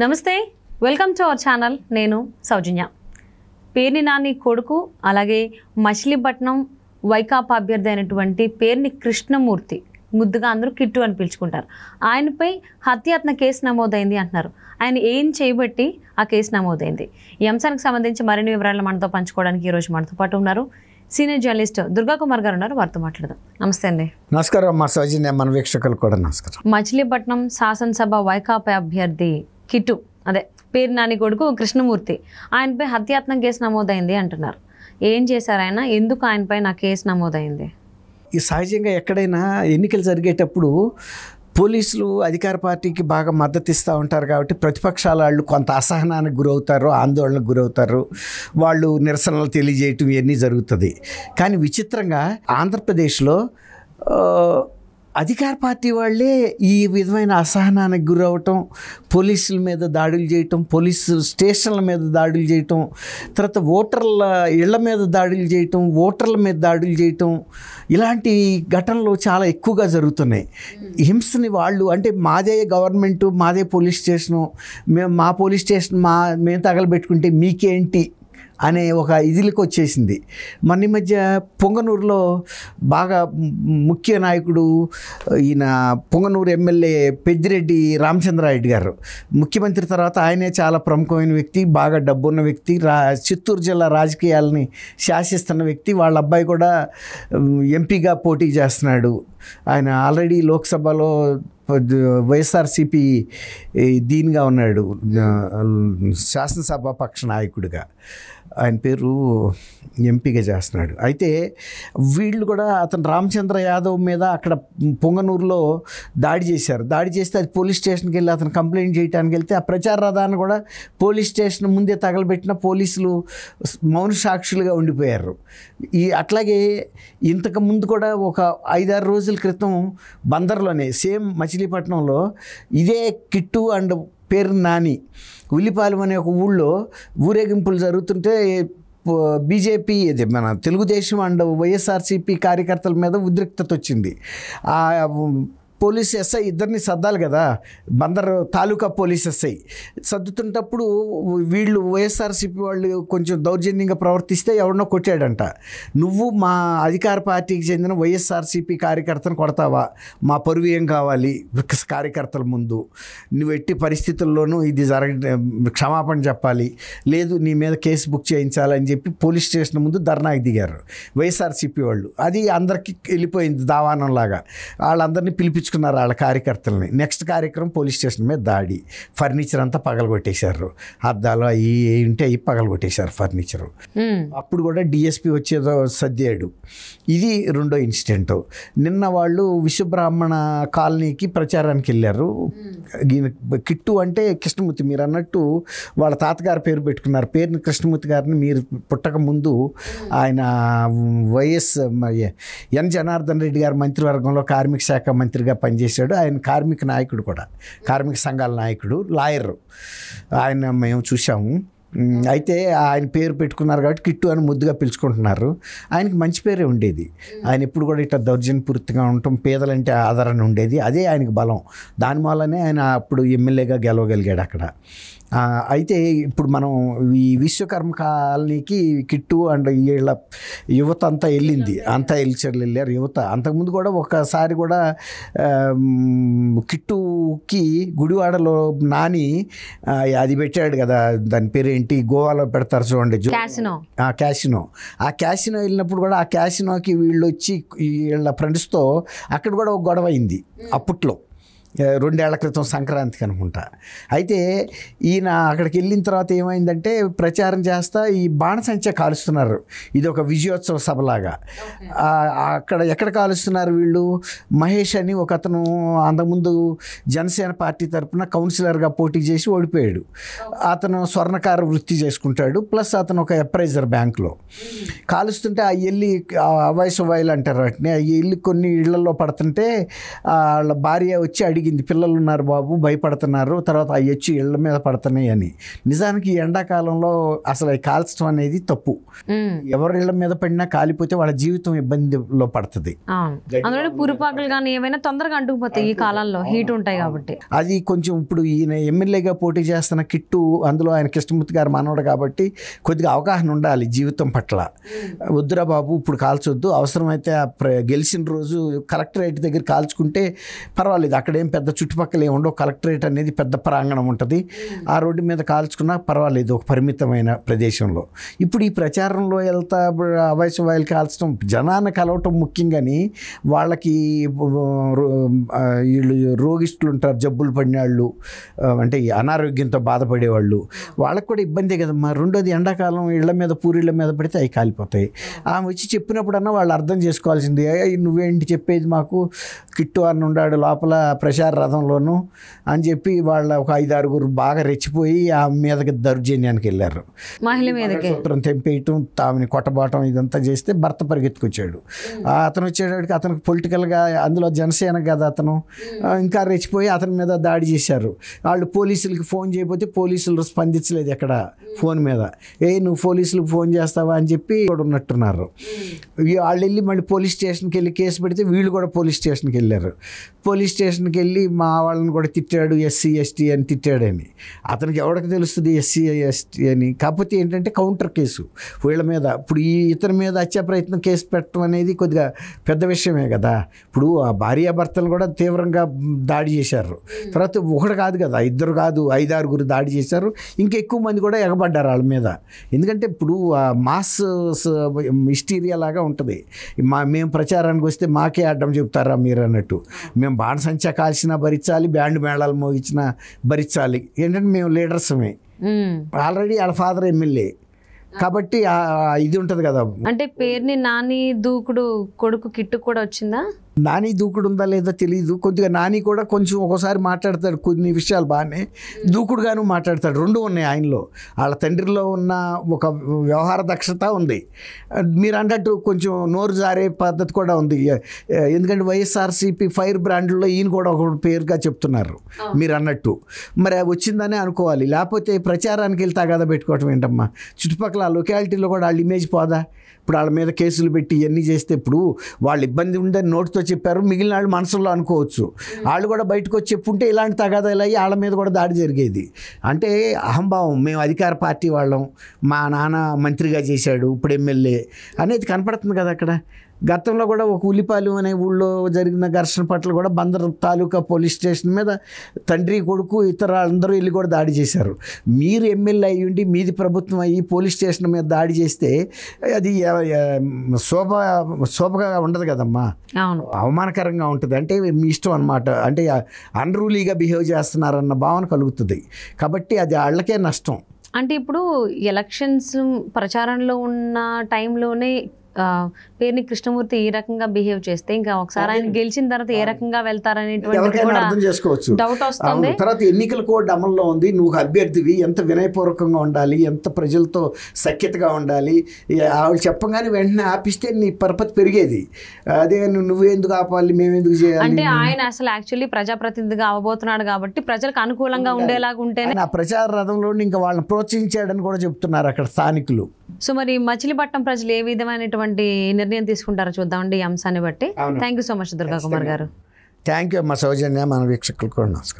నమస్తే, welcome to our channel. నేను సౌజన్య. పేర్ని నాని కొడుకు, అలాగే మచిలీపట్నం వైకాపా అభ్యర్థి అయినటువంటి పేర్ని కృష్ణమూర్తి, ముద్దుగా అందరూ కిట్టు అని పిలుచుకుంటారు. ఆయనపై హత్యాయత్న కేసు నమోదైంది అంటున్నారు. ఆయన ఏం చేయబట్టి ఆ కేసు నమోదైంది? ఈ అంశానికి సంబంధించి మరిన్ని వివరాలు మనతో పంచుకోవడానికి ఈరోజు మనతో పాటు ఉన్నారు సీనియర్ జర్నలిస్ట్ దుర్గా కుమార్ గారు ఉన్నారు. వారితో మాట్లాడదాం. నమస్తే అండి. నమస్కారం అమ్మా సౌజన్య, మన వీక్షకులు కూడా నమస్కారం. మచిలీపట్నం శాసనసభ వైకాపా అభ్యర్థి కిట్టు, అదే పేరు నాని కొడుకు కృష్ణమూర్తి, ఆయనపై హత్యాయత్నం కేసు నమోదైంది అంటున్నారు. ఏం చేశారు ఆయన? ఎందుకు ఆయనపై నా కేసు నమోదైంది? ఈ సహజంగా ఎక్కడైనా ఎన్నికలు జరిగేటప్పుడు పోలీసులు అధికార పార్టీకి బాగా మద్దతు ఇస్తూ ఉంటారు కాబట్టి ప్రతిపక్షాల వాళ్ళు కొంత అసహనానికి గురవుతారు, ఆందోళనకు గురవుతారు, వాళ్ళు నిరసనలు తెలియజేయటం ఇవన్నీ జరుగుతుంది. కానీ విచిత్రంగా ఆంధ్రప్రదేశ్లో అధికార పార్టీ వాళ్ళే ఈ విధమైన అసహనానికి గురవటం, పోలీసుల మీద దాడులు చేయటం, పోలీసు స్టేషన్ల మీద దాడులు చేయటం, తర్వాత ఓటర్ల ఇళ్ల మీద దాడులు చేయటం, ఓటర్ల మీద దాడులు చేయటం, ఇలాంటి ఘటనలు చాలా ఎక్కువగా జరుగుతున్నాయి. హింసని వాళ్ళు అంటే మాదే గవర్నమెంటు, మాదే పోలీస్ స్టేషను, మా పోలీస్ స్టేషన్ మేము తగలబెట్టుకుంటే మీకేంటి అనే ఒక ఇదిలకు వచ్చేసింది. మన ఈ మధ్య పొంగనూరులో బాగా ముఖ్య నాయకుడు ఈయన పొంగనూరు ఎమ్మెల్యే పెద్దిరెడ్డి రామచంద్రారెడ్డి గారు, ముఖ్యమంత్రి తర్వాత ఆయనే చాలా ప్రముఖమైన వ్యక్తి, బాగా డబ్బున్న వ్యక్తి, చిత్తూరు జిల్లా రాజకీయాలని శాసిస్తున్న వ్యక్తి. వాళ్ళ అబ్బాయి కూడా ఎంపీగా పోటీ చేస్తున్నాడు. ఆయన ఆల్రెడీ లోక్సభలో వైఎస్ఆర్సీపీ దీనిగా ఉన్నాడు, శాసనసభ పక్ష నాయకుడిగా. ఆయన పేరు ఎంపీగా చేస్తున్నాడు. అయితే వీళ్ళు కూడా అతను రామచంద్ర యాదవ్ మీద అక్కడ పొంగనూరులో దాడి చేశారు. దాడి చేస్తే అది పోలీస్ స్టేషన్కి వెళ్ళి అతను కంప్లైంట్ చేయడానికి వెళ్తే ఆ ప్రచార రథాన్ని కూడా పోలీస్ స్టేషన్ ముందే తగలబెట్టిన పోలీసులు మౌన సాక్షులుగా ఉండిపోయారు. అట్లాగే ఇంతకు ముందు కూడా ఒక 5-6 రోజుల క్రితం బందర్లోనే సేమ్ మచిలీపట్నంలో ఇదే కిట్టు అండ్ పేరు నాని ఉల్లిపాలెం అనే ఒక ఊళ్ళో ఊరేగింపులు జరుగుతుంటే బీజేపీ ఇది మన తెలుగుదేశం అండ్ వైఎస్ఆర్సీపీ కార్యకర్తల మీద ఉద్రిక్తత వచ్చింది. పోలీస్ ఎస్ఐ ఇద్దరిని సర్దాలి కదా, బందర్ తాలూకా పోలీస్ ఎస్ఐ సర్దుతుంటప్పుడు వీళ్ళు వైఎస్ఆర్సీపీ వాళ్ళు కొంచెం దౌర్జన్యంగా ప్రవర్తిస్తే ఎవరినో కొట్టాడంట. నువ్వు మా అధికార పార్టీకి చెందిన వైఎస్ఆర్సీపీ కార్యకర్తను కొడతావా? మా పరువు ఏం కావాలి కార్యకర్తల ముందు? నువ్వు ఎట్టి పరిస్థితుల్లోనూ ఇది క్షమాపణ చెప్పాలి, లేదు నీ మీద కేసు బుక్ చేయించాలని చెప్పి పోలీస్ స్టేషన్ ముందు ధర్నాకి దిగారు వైఎస్ఆర్సీపీ వాళ్ళు. అది అందరికీ వెళ్ళిపోయింది దావానంలాగా. వాళ్ళందరినీ పిలిపించుకున్నారు వాళ్ళ కార్యకర్తలని. నెక్స్ట్ కార్యక్రమం పోలీస్ స్టేషన్ మీద దాడి, ఫర్నిచర్ అంతా పగలగొట్టేశారు, అద్దాలు అవి ఉంటే అవి పగలగొట్టేశారు ఫర్నిచరు. అప్పుడు కూడా డిఎస్పీ వచ్చేదో సర్దాడు. ఇది రెండో ఇన్సిడెంట్. నిన్న వాళ్ళు విశ్వబ్రాహ్మణ కాలనీకి ప్రచారానికి వెళ్ళారు. కిట్టు అంటే కృష్ణమూర్తి, మీరు అన్నట్టు వాళ్ళ తాతగారి పేరు పెట్టుకున్నారు. పేరుని కృష్ణమూర్తి గారిని మీరు పుట్టక ముందు ఆయన ఎన్ జనార్దన్ రెడ్డి గారి మంత్రివర్గంలో కార్మిక శాఖ మంత్రిగా పనిచేశాడు. ఆయన కార్మిక నాయకుడు కూడా, కార్మిక సంఘాల నాయకుడు, లాయరు. ఆయన మేము చూసాము. అయితే ఆయన పేరు పెట్టుకున్నారు కాబట్టి కిట్టు అని ముద్దుగా పిలుచుకుంటున్నారు. ఆయనకి మంచి పేరే ఉండేది. ఆయన ఎప్పుడు కూడా ఇట్లా దౌర్జన్యపూర్తిగా ఉండటం, పేదలంటే ఆదరణ ఉండేది, అదే ఆయనకి బలం. దానివల్లనే ఆయన అప్పుడు ఎమ్మెల్యేగా గెలవగలిగాడు అక్కడ. అయితే ఇప్పుడు మనం ఈ విశ్వకర్మ కాలనీకి కిట్టు అండ్ వీళ్ళ యువత అంతా వెళ్ళింది, అంతా వెళ్ళారు యువత. అంతకుముందు కూడా ఒకసారి కూడా కిట్టుకి గుడివాడలో నాని అది పెట్టాడు కదా, దాని పేరు ఏంటి, గోవాలో పెడతారు చూడండి, క్యాసినో. ఆ క్యాసినో వెళ్ళినప్పుడు కూడా ఆ క్యాసినోకి వీళ్ళు వచ్చి వీళ్ళ ఫ్రెండ్స్తో అక్కడ కూడా ఒక గొడవ అయింది అప్పట్లో, 2 ఏళ్ల క్రితం సంక్రాంతికి అనుకుంటా. అయితే ఈయన అక్కడికి వెళ్ళిన తర్వాత ఏమైందంటే ప్రచారం చేస్తా ఈ బాణసంచ కాలుస్తున్నారు. ఇది ఒక విజయోత్సవ సభలాగా. ఎక్కడ కాలుస్తున్నారు వీళ్ళు? మహేష్ అని ఒక అతను అంతకుముందు జనసేన పార్టీ తరఫున కౌన్సిలర్గా పోటీ చేసి ఓడిపోయాడు. అతను స్వర్ణకార వృత్తి చేసుకుంటాడు, ప్లస్ అతను ఒక అప్రైజర్ బ్యాంకులో. కాలుస్తుంటే ఆ వెళ్ళి అవాయిస్ అంటారు వాటిని, ఆ వెళ్ళి కొన్ని ఇళ్లలో పడుతుంటే వాళ్ళ భార్య వచ్చి అడిగి అడిగింది, పిల్లలు ఉన్నారు బాబు, భయపడుతున్నారు, తర్వాత అవి వచ్చి ఇళ్ళ మీద పడుతున్నాయి అని. నిజానికి ఈ ఎండాకాలంలో అసలు అవి కాల్చడం అనేది తప్పు. ఎవరి ఇళ్ళ మీద పడినా కాలిపోతే వాళ్ళ జీవితం ఇబ్బందిలో పడుతుంది. అందులో పురుపాకులు కానీ ఏమైనా తొందరగా అంటుకుపోతాయి ఈ కాలంలో, హీట్ ఉంటాయి కాబట్టి. అది కొంచెం ఇప్పుడు ఈయన ఎమ్మెల్యేగా పోటీ చేస్తున్న కిట్టు, అందులో ఆయన కృష్ణమూర్తి గారు మనవడు కాబట్టి కొద్దిగా అవగాహన ఉండాలి జీవితం పట్ల. వద్దురా బాబు ఇప్పుడు కాల్చొద్దు, అవసరమైతే గెలిచిన రోజు కలెక్టరేట్ దగ్గర కాల్చుకుంటే పర్వాలేదు, అక్కడేం పెద్ద చుట్టుపక్కల ఏమి ఉండవు, కలెక్టరేట్ అనేది పెద్ద ప్రాంగణం ఉంటుంది, ఆ రోడ్డు మీద కాల్చుకున్నా పర్వాలేదు ఒక పరిమితమైన ప్రదేశంలో. ఇప్పుడు ఈ ప్రచారంలో వెళ్తా అవైసవాయిలు కాల్చడం, జనాన్ని కలవటం ముఖ్యంగాని వాళ్ళకి వీళ్ళు రోగిస్తులు ఉంటారు, జబ్బులు పడిన వాళ్ళు, అంటే అనారోగ్యంతో బాధపడేవాళ్ళు, వాళ్ళకు కూడా ఇబ్బందే కదమ్మా. రెండోది ఎండాకాలం ఇళ్ల మీద పూరిళ్ళ మీద పడితే అవి కాలిపోతాయి. ఆమె వచ్చి చెప్పినప్పుడన్నా వాళ్ళు అర్థం చేసుకోవాల్సింది, నువ్వేంటి చెప్పేది మాకు, కిట్టు అని ఉన్నాడు లోపల ప్రచార రథంలోనూ అని చెప్పి వాళ్ళ ఒక 5-6 బాగా రెచ్చిపోయి ఆమె మీదకి దౌర్జన్యానికి వెళ్ళారు. మహిళ మీదకి సూత్రం తెంపేయటం, ఆమెని కొట్టబాటం ఇదంతా చేస్తే భర్త పరిగెత్తుకొచ్చాడు. అతను వచ్చేటప్పటికి అతనికి పొలిటికల్గా, అందులో జనసేన కదా అతను, ఇంకా రెచ్చిపోయి అతని మీద దాడి చేశారు. వాళ్ళు పోలీసులకి ఫోన్ చేయకపోతే పోలీసులు స్పందించలేదు ఎక్కడ ఫోన్ మీద. నువ్వు పోలీసులకు ఫోన్ చేస్తావా అని చెప్పి కూడా ఉన్నట్టున్నారు. వాళ్ళు వెళ్ళి మళ్ళీ పోలీస్ స్టేషన్కి వెళ్ళి కేసు పెడితే వీళ్ళు కూడా పోలీస్ స్టేషన్కి వెళ్ళారు. పోలీస్ స్టేషన్కి వెళ్ళి మా వాళ్ళని కూడా తిట్టాడు, ఎస్సీ ఎస్టీ అని తిట్టాడని. అతనికి ఎవరికి తెలుస్తుంది ఎస్సీ ఎస్టీ అని? కాకపోతే ఏంటంటే కౌంటర్ కేసు వీళ్ళ మీద. ఇప్పుడు ఈ ఇతని మీద హత్యా ప్రయత్నం కేసు పెట్టడం అనేది కొద్దిగా పెద్ద విషయమే కదా. ఇప్పుడు ఆ భార్యాభర్తలు కూడా తీవ్రంగా దాడి చేశారు. తర్వాత ఒకటి కాదు కదా, 2 కాదు 5-6 దాడి చేశారు. ఇంకెక్కువ మంది కూడా ఎగబడ్డారు వాళ్ళ మీద. ఎందుకంటే ఇప్పుడు మాస్ మిస్టీరియా లాగా ఉంటుంది. మేము ప్రచారానికి వస్తే మాకే అడ్డం చెప్తారా మీరు అన్నట్టు. మేము బాణసంచా కాల్చినా భరించాలి, బ్యాండ్ మేళాలు మోగించినా భరించాలి. ఏంటంటే మేము లీడర్సమే. ఆల్రెడీ వాళ్ళ ఫాదర్ ఎమ్మెల్యే కాబట్టి ఇది ఉంటుంది కదా. అంటే పేరుని నాని దూకుడు కొడుకు కిట్టు కూడా వచ్చిందా? నాని దూకుడు ఉందా లేదా తెలియదు. కొద్దిగా నాని కూడా కొంచెం ఒక్కోసారి మాట్లాడతాడు, కొన్ని విషయాలు బాగానే దూకుడుగాను మాట్లాడతాడు. 2 ఉన్నాయి ఆయనలో. వాళ్ళ తండ్రిలో ఉన్న ఒక వ్యవహార దక్షత ఉంది, మీరు అన్నట్టు కొంచెం నోరు జారే పద్ధతి కూడా ఉంది. ఎందుకంటే వైఎస్ఆర్సీపీ ఫైర్ బ్రాండ్లో ఈయన కూడా ఒక పేరుగా చెప్తున్నారు మీరు అన్నట్టు. మరి వచ్చిందనే అనుకోవాలి, లేకపోతే ప్రచారానికి వెళ్తా కదా పెట్టుకోవటం ఏంటమ్మా. చుట్టుపక్కల ఆ లొకాలిటీలో కూడా వాళ్ళ ఇమేజ్ పోదా? ఇప్పుడు వాళ్ళ మీద కేసులు పెట్టి ఇవన్నీ చేస్తే, ఇప్పుడు వాళ్ళు ఇబ్బంది ఉందని నోటితో చెప్పారు, మిగిలిన వాళ్ళు మనసులో అనుకోవచ్చు. వాళ్ళు కూడా బయటకు వచ్చి చెప్పుంటే ఇలాంటి తగాదాలు అయ్యి వాళ్ళ మీద కూడా దాడి జరిగేది. అంటే అహంభావం, మేము అధికార పార్టీ వాళ్ళం, మా నాన్న మంత్రిగా చేశాడు, ఇప్పుడు ఎమ్మెల్యే అనేది కనపడుతుంది కదా అక్కడ. గతంలో కూడా ఒక ఉల్లిపాలు అనే ఊళ్ళో జరిగిన ఘర్షణ పట్ల కూడా బందర్ తాలూకా పోలీస్ స్టేషన్ మీద తండ్రి కొడుకు ఇతర అందరూ వెళ్ళి కూడా దాడి చేశారు. మీరు ఎమ్మెల్యే అయ్యి ఉండి మీది ప్రభుత్వం అయ్యి పోలీస్ స్టేషన్ మీద దాడి చేస్తే అది శోభగా ఉండదు కదమ్మా, అవమానకరంగా ఉంటుంది. అంటే మీ ఇష్టం అన్నమాట, అంటే అన్రూలీగా బిహేవ్ చేస్తున్నారన్న భావన కలుగుతుంది. కాబట్టి అది వాళ్ళకే నష్టం. అంటే ఇప్పుడు ఎలక్షన్స్ ప్రచారంలో ఉన్న టైంలోనే పేరుని కృష్ణమూర్తి ఈ రకంగా బిహేవ్ చేస్తే ఇంకా ఒకసారి ఆయన గెలిచిన తర్వాత ఏ రకంగా వెళ్తారనేటువంటి అర్థం చేసుకోవచ్చు. డౌట్ వస్తుంది. తర్వాత ఎన్నికల కోడ్ అమల్లో ఉంది, నువ్వు అభ్యర్థివి, ఎంత వినయపూర్వకంగా ఉండాలి, ఎంత ప్రజలతో సఖ్యతగా ఉండాలి, వాళ్ళు చెప్పగానే వెంటనే ఆపిస్తే నీ పరపతి పెరిగేది. అదే నువ్వెందుకు ఆపాలి, మేమెందుకు చేయాలి అంటే ఆయన అసలు యాక్చువల్లీ ప్రజాప్రతినిధిగా అవబోతున్నాడు కాబట్టి ప్రజలకు అనుకూలంగా ఉండేలాగా ఉంటేనే ఆ ప్రచార రథంలో ఇంకా వాళ్ళని ప్రోత్సహించాడని కూడా చెప్తున్నారు అక్కడ స్థానికులు. సో మరి మచిలీపట్నం ప్రజలు ఏ విధమైనటువంటి నిర్ణయం తీసుకుంటారో చూద్దామండి ఈ అంశాన్ని బట్టి. Thank you so much Durga Kumar గారు. థ్యాంక్ యూ అమ్మ సౌజన్య, మన వీక్షకులు కూడా నమస్కారం.